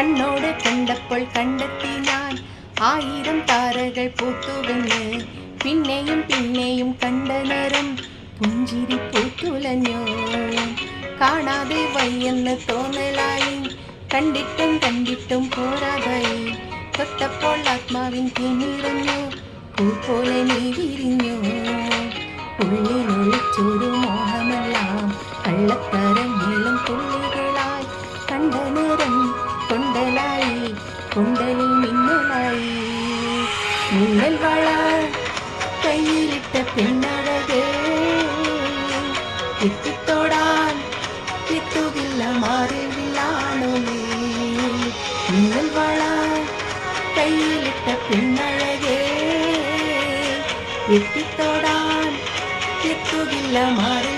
കണ്ണോട് കണ്ടപ്പോൾ കണ്ടെത്തി ഞാൻ 1000 താരകൾ പൂത്തുവെന്ന്. പിന്നെയും പിന്നെയും കണ്ട നേരം പുഞ്ചിരി പൂത്തുലഞ്ഞു. കാണാതെ വയ്യെന്ന് തോന്നലായി, കണ്ടിട്ടും കണ്ടിട്ടും പോരാതായി. തൊട്ടപ്പോൾ ആത്മാവിൻ തീനിറഞ്ഞു, പൂ പോലെ നീ വിരിഞ്ഞു. ഉള്ളിലൊളിച്ചൊരു മോഹമെല്ലാം കള്ളത്തരമേളം തുള്ളികളായി. കണ്ട നേരം കൊണ്ടലായി, കൊണ്ടലിൽ മിന്നലായി. മിന്നൽ വള കയ്യിലിട്ട പെണ്ണഴകേ, എത്തിത്തോടാൻ എത്തുകില്ല മാറിവില്ലാണോ നീ. മിന്നൽ വള കയ്യിലിട്ട പെണ്ണഴകേ, എത്തിത്തോടാൻ എത്തുകില്ല മാറി